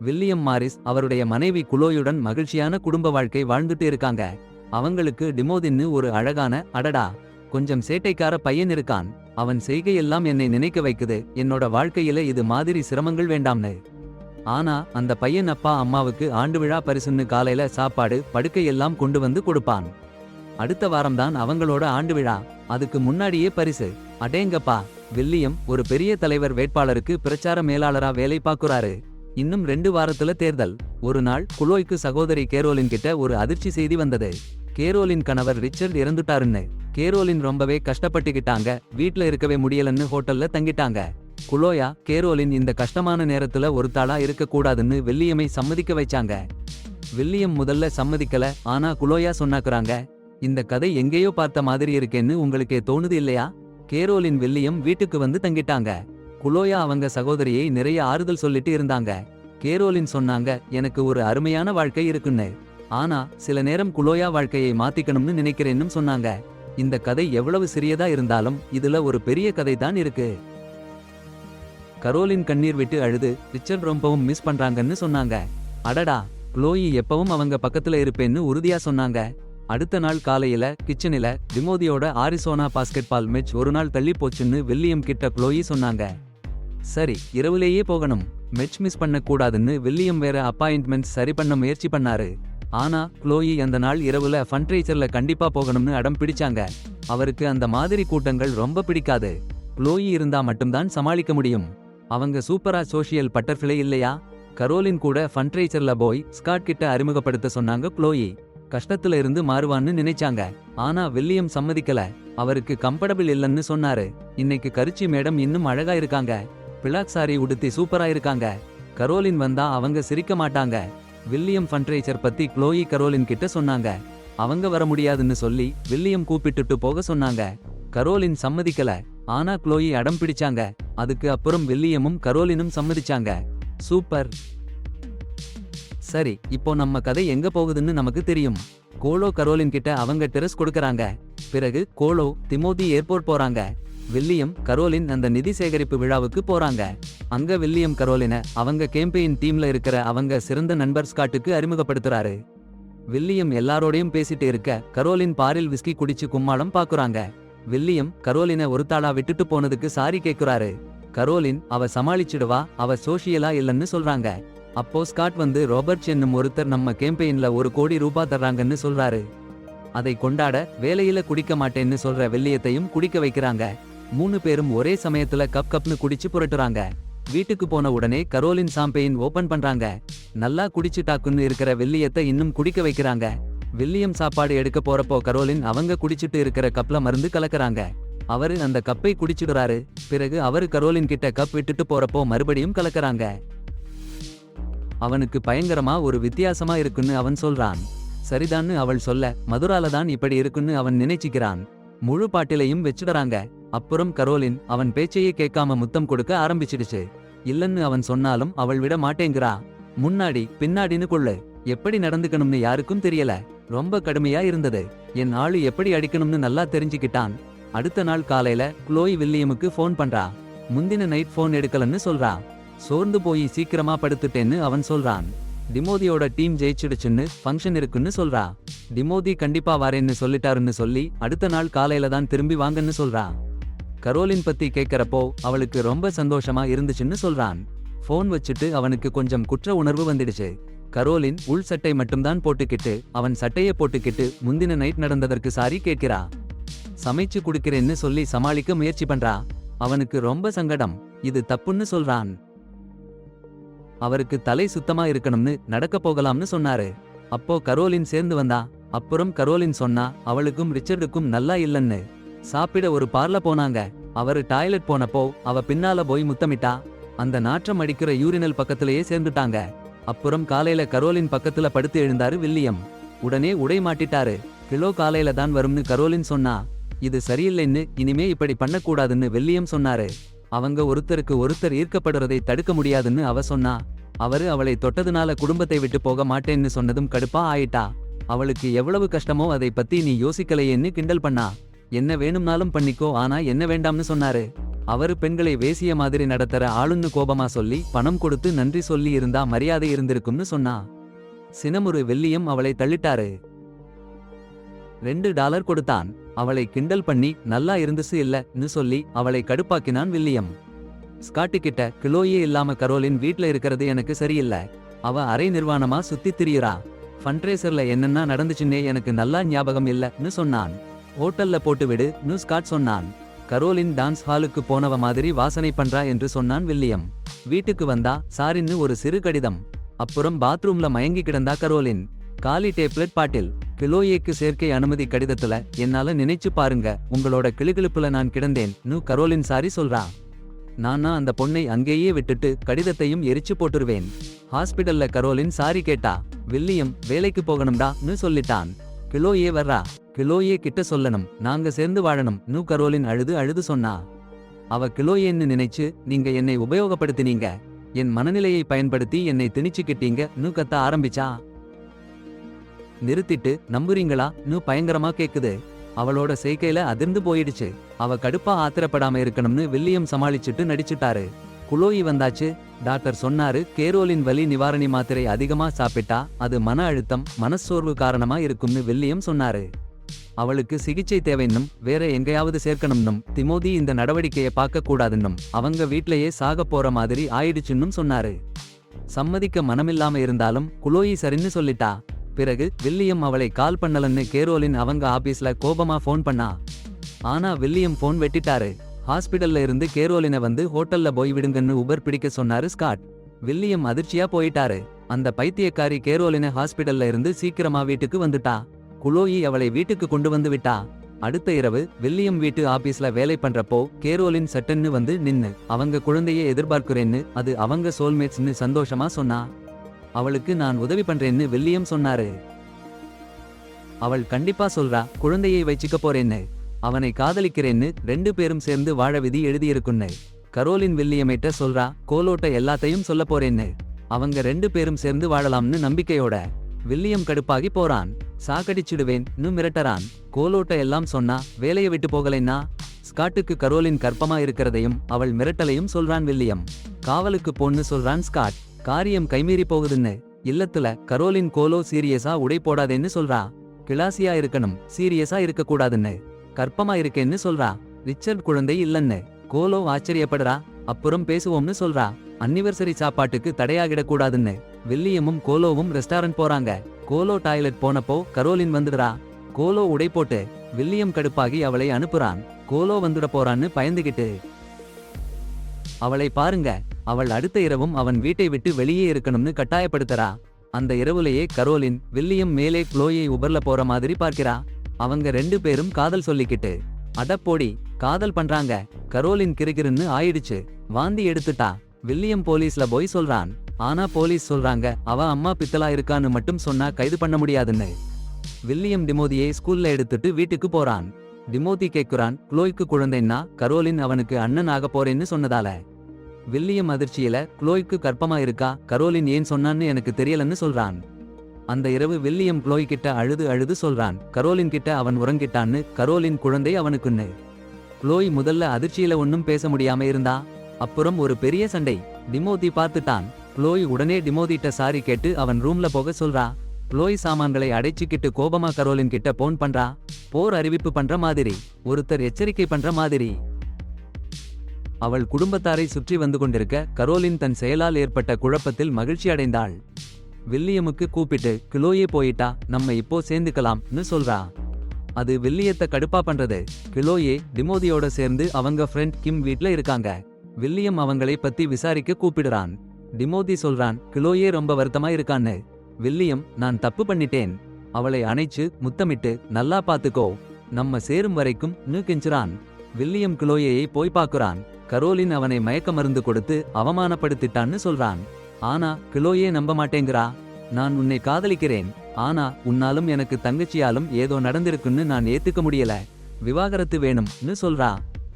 William Maurice அவருடைய மனைவி குளோயுடன் மகிழ்ச்சியான குடும்ப வாழ்க்கை வாழ்ந்துட்டு இருக்காங்க. அவங்களுக்கு டிமோதின்னு ஒரு அழகான, அடடா கொஞ்சம் சேட்டைக்கார பையன் இருக்கான். அவன் செய்கையெல்லாம் என்னை நினைக்க வைக்குது, என்னோட வாழ்க்கையில இது மாதிரி சிரமங்கள் வேண்டாம்னு. ஆனா அந்த பையன் அப்பா அம்மாவுக்கு ஆண்டு விழா பரிசுன்னு காலையில சாப்பாடு படுக்கையெல்லாம் கொண்டு வந்து கொடுப்பான். அடுத்த வாரம்தான் அவங்களோட ஆண்டு விழா. அதுக்கு முன்னாடியே பரிசு. அடேங்கப்பா. வில்லியம் ஒரு பெரிய தலைவர் வேட்பாளருக்கு பிரச்சார மேலாளரா வேலை பார்க்குறாரு. இன்னும் 2 வாரத்துல தேர்தல். ஒரு நாள் குளோய்க்கு சகோதரி கேரோலின் கிட்ட ஒரு அதிர்ச்சி செய்தி வந்தது. கேரோலின் கணவர் ரிச்சர்ட் இறந்துட்டாருன்னு. கேரோலின் ரொம்பவே கஷ்டப்பட்டுக்கிட்டாங்க. வீட்ல இருக்கவே முடியலன்னு ஹோட்டல்ல தங்கிட்டாங்க. குளோயா கேரோலின் இந்த கஷ்டமான நேரத்துல ஒருத்தாளா இருக்க கூடாதுன்னு வில்லியமை சம்மதிக்க வைச்சாங்க. வில்லியம் முதல்ல சம்மதிக்கல. ஆனா குளோயா சொன்னாக்குறாங்க, இந்த கதை எங்கேயோ பார்த்த மாதிரி இருக்கேன்னு உங்களுக்கே தோணுது இல்லையா? கேரோலின் வில்லியம் வீட்டுக்கு வந்து தங்கிட்டாங்க. குளோயா அவங்க சகோதரியை நிறைய ஆறுதல் சொல்லிட்டு இருந்தாங்க. கேரோலின் சொன்னாங்க, எனக்கு ஒரு அருமையான வாழ்க்கை இருக்குன்னு. ஆனா சில நேரம் குளோயா வாழ்க்கையை மாத்திக்கணும்னு நினைக்கிறேன்னு சொன்னாங்க. இந்த கதை எவ்வளவு சிறியதா இருந்தாலும் இதுல ஒரு பெரிய கதை தான் இருக்கு. கரோலின் கண்ணீர் விட்டு அழுது ரிச்சர்ட் ரொம்பவும் மிஸ் பண்றாங்கன்னு சொன்னாங்க. அடடா. குளோயி எப்பவும் அவங்க பக்கத்துல இருப்பேன்னு உறுதியா சொன்னாங்க. அடுத்த நாள் காலையில கிச்சனில டிமோதியோட ஆரிசோனா பாஸ்கெட்பால் மேட்ச் ஒரு நாள் தள்ளி போச்சுன்னு வில்லியம் கிட்ட குளோயி சொன்னாங்க. சரி, இரவுலேயே போகணும். மேட்ச் மிஸ் பண்ண கூடாதுன்னு வில்லியம் வேற அப்பாயின்ட்மெண்ட் சரி பண்ண முயற்சி பண்ணாரு. ஆனா குளோயி அந்த நாள் இரவுல ஃபண்ட்ரைசர்ல கண்டிப்பா போகணும்னு அடம் பிடிச்சாங்க. அவருக்கு அந்த மாதிரி கூட்டங்கள் ரொம்ப பிடிக்காது. குளோயி இருந்தா மட்டும்தான் சமாளிக்க முடியும். அவங்க சூப்பரா சோஷியல் பட்டர்ஃபிளை இல்லையா? கரோலின் கூட ஃபண்ட்ரைசர்ல போய் ஸ்காட் கிட்ட அறிமுகப்படுத்த சொன்னாங்க குளோயி. கஷ்டத்துல இருந்து மாறுவான்னு நினைச்சாங்க. ஆனா வில்லியம் சம்மதிக்கல. அவருக்கு கம்ஃபர்டபிள் இல்லைன்னு சொன்னாரு. இன்னைக்கு கரிச்சி மேடம் இன்னும் அழகா இருக்காங்க. பிளாக் சாரி உடுத்தி சூப்பரா இருக்காங்க. கரோலின் வந்தா அவங்க சிரிக்க மாட்டாங்க. வில்லியம் ஃபண்ட்ரைசர் பத்தி குளோயி கரோலின் கிட்ட சொன்னாங்க. அவங்க வர முடியாதுன்னு சொல்லி வில்லியம் கூப்பிட்டுட்டு போக சொன்னாங்க. கரோலின் சம்மதிக்கல. ஆனா குளோயி அடம் பிடிச்சாங்க. அதுக்கு அப்புறம் வில்லியமும் கரோலினும் சம்மதிச்சாங்க. சூப்பர். சரி, இப்போ நம்ம கதை எங்க போகுதுன்னு நமக்கு தெரியும். கோலோ கரோலின் கிட்ட அவங்க டெரஸ் கொடுக்கறாங்க. பிறகு கோலோ திமோதி ஏர்போர்ட் போறாங்க. வில்லியம் கரோலின் அந்த நிதி சேகரிப்பு விழாவுக்கு போறாங்க. அங்க வில்லியம் கரோலின அவங்க கேம்பெயின் டீம்ல இருக்கிற அவங்க சிறந்த நண்பர் ஸ்காட்டுக்கு அறிமுகப்படுத்துறாரு. வில்லியம் எல்லாரோடையும் பேசிட்டு இருக்க கரோலின் பாரில் விஸ்கி குடிச்சு கும்மாளம் பாக்குறாங்க. வில்லியம் கரோலின ஒருத்தாளா விட்டுட்டு போனதுக்கு சாரி கேக்குறாரு. கரோலின் அவ சமாளிச்சிடுவா, அவ சோஷியலா இல்லன்னு சொல்றாங்க. அப்போ ஸ்காட் வந்து ராபர்ட் என்னும் ஒருத்தர் நம்ம கேம்பெயின்ல 1 கோடி ரூபாய் தர்றாங்கன்னு சொல்றாரு. அதை கொண்டாட வேலையில குடிக்க மாட்டேன்னு சொல்ற வில்லியத்தையும் குடிக்க வைக்கிறாங்க. 3 பேரும் ஒரே சமயத்துல கப்னு குடிச்சு புரட்டுறாங்க. வீட்டுக்கு போன உடனே கரோலின் சாம்பெயின் ஓபன் பண்றாங்க. நல்லா குடிச்சுட்டாக்குன்னு இருக்கிற வில்லியத்தை இன்னும் குடிக்க வைக்கிறாங்க. வில்லியம் சாப்பாடு எடுக்க போறப்போ கரோலின் அவங்க குடிச்சிட்டு இருக்கிற கப்ல மருந்து கலக்கறாங்க. அவரு அந்த கப்பை குடிச்சிடுறாரு. பிறகு அவரு கரோலின் கிட்ட கப் விட்டுட்டு போறப்போ மறுபடியும் கலக்கறாங்க. அவனுக்கு பயங்கரமா ஒரு வித்தியாசமா இருக்குன்னு அவன் சொல்றான். சரிதான்னு அவள் சொல்ல மதுரால தான் இப்படி இருக்குன்னு அவன் நினைச்சுக்கிறான். முழு பாட்டிலையும் வச்சிடறாங்க. அப்புறம் கரோலின் அவன் பேச்சையே கேட்காம முத்தம் கொடுக்க ஆரம்பிச்சிடுச்சு. இல்லன்னு அவன் சொன்னாலும் அவள் விட மாட்டேங்கிறா. முன்னாடி பின்னாடின்னு கொள்ளு. எப்படி நடந்துக்கணும்னு யாருக்கும் தெரியல. ரொம்ப கடுமையா இருந்தது. என் ஆளு எப்படி அடிக்கணும்னு நல்லா தெரிஞ்சுக்கிட்டான். அடுத்த நாள் காலையில குளோய் வில்லியமுக்கு ஃபோன் பண்றா. முந்தின நைட் ஃபோன் எடுக்கலன்னு சொல்றா. சோர்ந்து போய் சீக்கிரமா படுத்துட்டேன்னு அவன் சொல்றான். டிமோதியோட டீம் ஜெயிச்சிடுச்சுன்னு ஃபங்க்ஷன் இருக்குன்னு சொல்றா. டிமோதி கண்டிப்பா வரேன்னு சொல்லிட்டாருன்னு சொல்லி அடுத்த நாள் காலையில தான் திரும்பி வாங்கன்னு சொல்றா. கரோலின் பத்தி கேட்கறப்போ அவளுக்கு ரொம்ப சந்தோஷமா இருந்துச்சுன்னு சொல்றான். ஃபோன் வச்சுட்டு அவனுக்கு கொஞ்சம் குற்ற உணர்வு வந்துடுச்சு. கரோலின் உள் சட்டை மட்டும்தான் போட்டுக்கிட்டு அவன் சட்டைய போட்டுக்கிட்டு முந்தின நைட் நடந்ததற்கு சாரி கேட்கிறா. சமைச்சு குடுக்கிறேன்னு சொல்லி சமாளிக்க முயற்சி பண்றா. அவனுக்கு ரொம்ப சங்கடம். இது தப்புன்னு சொல்றான். அவருக்கு தலை சுத்தமா இருக்கணும்னு நடக்க போகலாம்னு சொன்னாரு. அப்போ கரோலின் சேர்ந்து வந்தா. அப்புறம் கரோலின் சொன்னா அவளுக்கும் ரிச்சர்டுக்கும் நல்லா இல்லன்னு. சாப்பிட ஒரு பார்ல போனாங்க. அவரு டாய்லெட் போனப்போ அவ பின்னால போய் முத்தமிட்டா. அந்த நாற்றம் அடிக்கிற யூரினல் பக்கத்திலேயே சேர்ந்துட்டாங்க. அப்புறம் காலையில கரோலின் பக்கத்துல படுத்து எழுந்தாரு வில்லியம். உடனே உடை மாட்டிட்டாரு. கிலோ காலையில தான் வரும்னு கரோலின் சொன்னா. இது சரியில்லைன்னு, இனிமே இப்படி பண்ணக்கூடாதுன்னு வில்லியம் சொன்னாரு. அவங்க ஒருத்தருக்கு ஒருத்தர் ஈர்க்கப்படுறதை தடுக்க முடியாதுன்னு அவ சொன்னா. அவரு அவளை தொட்டதுனால குடும்பத்தை விட்டு போக மாட்டேன்னு சொன்னதும் கடுப்பா ஆயிட்டா. அவளுக்கு எவ்வளவு கஷ்டமோ அதை பத்தி நீ யோசிக்கலையேன்னு கிண்டல் பண்ணா. என்ன வேணும்னாலும் பண்ணிக்கோ, ஆனா என்ன வேண்டாம்னு சொன்னாரு. அவரு பெண்களை வேசிய மாதிரி நடத்துற ஆளுன்னு கோபமா சொல்லி பணம் கொடுத்து நன்றி சொல்லி இருந்தா மரியாதை இருந்திருக்கும்னு சொன்னா. சினமுறு வில்லியம் அவளை தள்ளிட்டாரு. $2 கொடுத்தான். அவளை கிண்டல் பண்ணி நல்லா இருந்துச்சு இல்லன்னு சொல்லி அவளை கடுப்பாக்கினான் வில்லியம். ஸ்காட்டு கிட்ட கிலோயே இல்லாம கரோலின் வீட்ல இருக்கிறது எனக்கு சரியில்ல. அவ அரை நிர்வாணமா சுத்தி திரியுறா. ஃபண்ட்ரேசர்ல என்னென்ன நடந்துச்சுன்னே எனக்கு நல்லா ஞாபகம் இல்லன்னு சொன்னான். ஹோட்டல்ல போட்டு விடுன்னு ஸ்காட் சொன்னான். கரோலின் டான்ஸ் ஹாலுக்கு போனவ மாதிரி வாசனை பண்றா என்று சொன்னான் வில்லியம். வீட்டுக்கு வந்தா சாரின்னு ஒரு சிறு கடிதம். அப்புறம் பாத்ரூம்ல மயங்கி கிடந்தா கரோலின். காலி டேப்லெட் பாட்டில். கிலோயேக்கு சேர்க்கை அனுமதி கடிதத்துல என்னால நினைச்சு பாருங்க உங்களோட கிளுகிளுப்புல நான் கிடந்தேன்னு கரோலின் சாரி சொல்றா. நானா அந்த பொண்ணை அங்கேயே விட்டுட்டு கடிதத்தையும் எரிச்சு போட்டுருவேன். ஹாஸ்பிடல்ல கரோலின் சாரி கேட்டா. வில்லியம் வேலைக்கு போகணும்டான்னு சொல்லிட்டான். கிலோயே வர்றா. கிலோயே கிட்ட சொல்லணும் நாங்க சேர்ந்து வாழணும்னு கரோலின் அழுது அழுது சொன்னா. அவ கிலோயேன்னு நினைச்சு நீங்க என்னை உபயோகப்படுத்தினீங்க, என் மனநிலையை பயன்படுத்தி என்னை திணிச்சுக்கிட்டீங்கன்னு கத்த ஆரம்பிச்சா. நிறுத்திட்டு நம்புறீங்களான்னு பயங்கரமா கேக்குது. அவளோட செய்கையில அதிர்ந்து போயிடுச்சு. அவ கடுப்பா ஆத்திரப்படாம இருக்கணும்னு வில்லியம் சமாளிச்சுட்டு நடிச்சுட்டாரு. குலோயி வந்தாச்சு. டாக்டர் சொன்னாரு கேரோலின் வலி நிவாரணி மாத்திரை அதிகமா சாப்பிட்டா அது மன அழுத்தம் மனச்சோர்வு காரணமா இருக்கும்னு வில்லியம் சொன்னாரு. அவளுக்கு சிகிச்சை தேவைன்னும் வேற எங்கேயாவது சேர்க்கணும்னும் திமோதி இந்த நடவடிக்கையை பார்க்க கூடாதுன்னும் அவங்க வீட்லயே சாக போற மாதிரி ஆயிடுச்சுன்னும் சொன்னாரு. சம்மதிக்க மனமில்லாம இருந்தாலும் குலோயி சரின்னு சொல்லிட்டா. பிறகு வில்லியம் அவளை கால் பண்ணலன்னு கேரோலின் அவங்க ஆபீஸ்ல கோபமா ஃபோன் பண்ணா. ஆனா வில்லியம் ஃபோன் வெட்டிட்டாரு. ஹாஸ்பிடல்ல இருந்து கேரோலினை வந்து ஹோட்டல்ல போய் விடுங்கன்னு உபர் பிடிக்க சொன்னாரு ஸ்காட். வில்லியம் அதிர்ச்சியா போயிட்டாரு. அந்த பைத்தியக்காரி கேரோலினை ஹாஸ்பிடல்ல இருந்து சீக்கிரமா வீட்டுக்கு வந்துட்டா. குலோயி அவளை வீட்டுக்கு கொண்டு வந்து விட்டா. அடுத்த இரவு வில்லியம் வீட்டு ஆபீஸ்ல வேலை பண்றப்போ கேரோலின் சட்டன்னு வந்து நின்னு அவங்க குழந்தையை எதிர்பார்க்கிறேன்னு அது அவங்க சோல்மேட்ஸ்னு சந்தோஷமா சொன்னா. அவளுக்கு நான் உதவி பண்றேன்னு வில்லியம் சொன்னாரு. அவள் கண்டிப்பா சொல்றா குழந்தையை வச்சுக்க போறேன்னு. அவனை காதலிக்கிறேன்னு 2 பேரும் சேர்ந்து வாழ விதி எழுதியிருக்குன்னு. கரோலின் வில்லியமேட்ட சொல்றா கோலோட்ட எல்லாத்தையும் சொல்ல போறேன்னு. அவங்க 2 பேரும் சேர்ந்து வாழலாம்னு நம்பிக்கையோட. வில்லியம் கடுப்பாகி போறான். சாக்கடிச்சிடுவேன்னு மிரட்டறான். கோலோட்ட எல்லாம் சொன்னா வேலையை விட்டு போகலைன்னா. ஸ்காட்டுக்கு கரோலின் கர்ப்பமா இருக்கிறதையும் அவள் மிரட்டலையும் சொல்றான் வில்லியம். காவலுக்கு போன்னு சொல்றான் ஸ்காட். காரியம் கைமீறி போகுதுன்னு. இல்லத்துல கரோலின் கோலோ சீரியஸா உடை போடாதேன்னு சொல்றா. கிளாசியா இருக்கணும் சீரியஸா இருக்க கூடாதுன்னு. கர்ப்பமா இருக்கேன்னு சொல்றா. ரிச்சர்ட் குழந்தை இல்லன்னு. கோலோ ஆச்சரியப்படுறா. அப்புறம் பேசுவோம்னு சொல்றா. அன்னிவர்சரி சாப்பாட்டுக்கு தடையாகிடக்கூடாதுன்னு. வில்லியமும் கோலோவும் ரெஸ்டாரண்ட் போறாங்க. கோலோ டாய்லெட் போனப்போ கரோலின் வந்துடுறா. கோலோ உடை போட்டு. வில்லியம் கடுப்பாகி அவளை அனுப்புறான். கோலோ வந்துட போறான்னு பயந்துகிட்டு. அவளை பாருங்க. அவள் அடுத்த இரவும் அவன் வீட்டை விட்டு வெளியே இருக்கணும்னு கட்டாயப்படுத்துறா. அந்த இரவுலேயே கரோலின் வில்லியம் மேலே க்ளோயை உபர்ல போற மாதிரி பார்க்கிறா. அவங்க 2 பேரும் காதல் சொல்லிக்கிட்டு. அடப்போடி காதல் பண்றாங்க. கரோலின் கிறுகிறுன்னு ஆயிடுச்சு. வாந்தி எடுத்துட்டா. வில்லியம் போலீஸ்ல போய் சொல்றான். ஆனா போலீஸ் சொல்றாங்க அவ அம்மா பித்தலா இருக்கான்னு மட்டும் சொன்னா கைது பண்ண முடியாதுன்னு. வில்லியம் டிமோதியை ஸ்கூல்ல எடுத்துட்டு வீட்டுக்கு போறான். டிமோதி கேக்குறான் க்ளோய்க்கு குழந்தைன்னா கரோலின் அவனுக்கு அண்ணன் ஆக போறேன்னு சொன்னதால. வில்லியம் அதிர்ச்சியில க்ளோய்க்கு கர்ப்பமா இருக்கா கரோலின் ஏன் சொன்னான்னு எனக்கு தெரியலன்னு சொல்றான். அந்த இரவு வில்லியம் க்ளோய் கிட்ட அழுது அழுது சொல்றான் கரோலின் கிட்ட அவன் உறங்கிட்டான்னு. கரோலின் குழந்தை அவனுக்குன்னு. க்ளோய் முதல்ல அதிர்ச்சியில ஒன்னும் பேச முடியாம இருந்தா. அப்புறம் ஒரு பெரிய சண்டை. டிமோதி பார்த்துட்டான். க்ளோய் உடனே டிமோதிட்ட சாரி கேட்டு அவன் ரூம்ல போக சொல்றா. க்ளோய் சாமான்களை அடைச்சிக்கிட்டு கோபமா கரோலின் கிட்ட போன் பண்றா. போர் அறிவிப்பு பண்ற மாதிரி. ஒருத்தர் எச்சரிக்கை பண்ற மாதிரி. அவள் குடும்பத்தாரை சுற்றி வந்து கொண்டிருக்க கரோலின் தன் செயலால் ஏற்பட்ட குழப்பத்தில் மகிழ்ச்சி அடைந்தாள். வில்லியமுக்கு கூப்பிட்டு கிலோயே போயிட்டா நம்ம இப்போ சேர்ந்துக்கலாம்னு சொல்றா. அது வில்லியத்தை கடுப்பா பண்றது. கிலோயே டிமோதியோட சேர்ந்து அவங்க ஃப்ரெண்ட் கிம் வீட்ல இருக்காங்க. வில்லியம் அவங்களை பத்தி விசாரிக்க கூப்பிடுறான். டிமோதி சொல்றான் கிலோயே ரொம்ப வருத்தமா இருக்கான்னு. வில்லியம் நான் தப்பு பண்ணிட்டேன். அவளை அணைச்சு முத்தமிட்டு நல்லா பாத்துக்கோ நம்ம சேரும் வரைக்கும் கெஞ்சுறான். வில்லியம் கிலோயையை போய் பாக்குறான். கரோலின் அவனை மயக்க மருந்து கொடுத்து அவமானப்படுத்திட்டான்னு சொல்றான். ஆனா கிலோயே நம்ப மாட்டேங்கிறா. நான் உன்னை காதலிக்கிறேன். ஆனா உன்னாலும் எனக்கு தங்கச்சியாலும் ஏதோ நடந்திருக்குன்னு நான் ஏத்துக்க முடியல. விவாகரத்து வேணும்னு சொல்றா.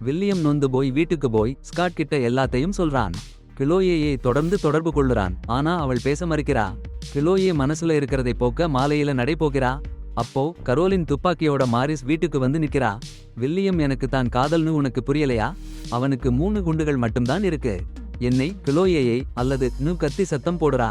வில்லியம் நொந்து போய் வீட்டுக்கு போய் ஸ்காட் கிட்ட எல்லாத்தையும் சொல்றான். கிலோயேயை தொடர்ந்து தொடர்பு கொள்ளுறான். ஆனா அவள் பேச மறுக்கிறா. கிலோயே மனசுல இருக்கிறதை போக்க மாலையில நடை போகிறா. அப்போ கரோலின் துப்பாக்கியோட மாரிஸ் வீட்டுக்கு வந்து நிக்கிறா. வில்லியம் எனக்கு தான் காதல்னு உனக்கு புரியலையா? அவனுக்கு 3 குண்டுகள் மட்டும்தான் இருக்கு. என்னை கிளோயேயை அல்லது கத்தி சத்தம் போடுறா.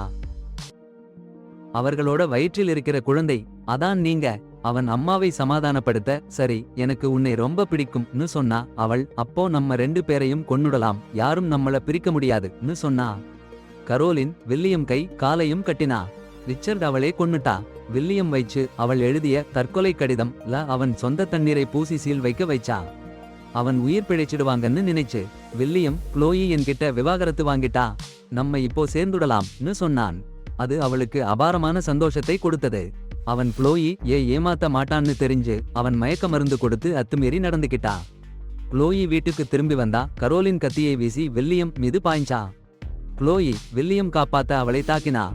அவர்களோட வயிற்றில் இருக்கிற குழந்தை அதான் நீங்க. அவன் அம்மாவை சமாதானப்படுத்த சரி எனக்கு உன்னை ரொம்ப பிடிக்கும்னு சொன்னா அவள். அப்போ நம்ம 2 பேரையும் கொன்னுடலாம், யாரும் நம்மள பிரிக்க முடியாதுன்னு சொன்னா. கரோலின் வில்லியம் கை காலையும் கட்டினா. ரிச்சர்ட் அவளே கொன்னுட்டா. வில்லியம் வைச்சு அவள் எழுதிய தற்கொலை கடிதம் அவன் சொந்த தண்ணீரை பூசி சீல் வைக்க வைச்சா. அவன் உயிர் பிழைச்சிடுவாங்கன்னு நினைச்சு வில்லியம் க்ளோயி என்கிட்ட விவாகரத்து வாங்கிட்டா, நம்ம இப்போ சேர்ந்துடலாம்னு சொன்னான். அது அவளுக்கு அபாரமான சந்தோஷத்தை கொடுத்தது. அவன் க்ளோயி ஏமாத்த மாட்டான்னு தெரிஞ்சு அவன் மயக்க மருந்து கொடுத்து அத்துமீறி நடந்துகிட்டா. க்ளோயி வீட்டுக்கு திரும்பி வந்தா. கரோலின் கத்தியை வீசி வில்லியம் மீது பாய்ஞ்சா. க்ளோயி வில்லியம் காப்பாத்த அவளை தாக்கினா.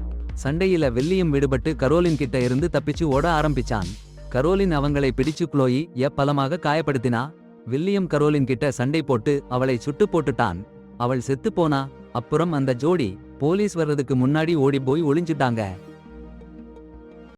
சண்டையில வில்லியம் விடுபட்டு கரோலின் கிட்ட இருந்து தப்பிச்சு ஓட ஆரம்பிச்சான். கரோலின் அவங்களை பிடிச்சு க்ளோயி பலமாக காயப்படுத்தினா. வில்லியம் கரோலின் கிட்ட சண்டை போட்டு அவளை சுட்டு போட்டுட்டான். அவள் செத்து போனா. அப்புறம் அந்த ஜோடி போலீஸ் வர்றதுக்கு முன்னாடி ஓடி போய் ஒளிஞ்சிட்டாங்க.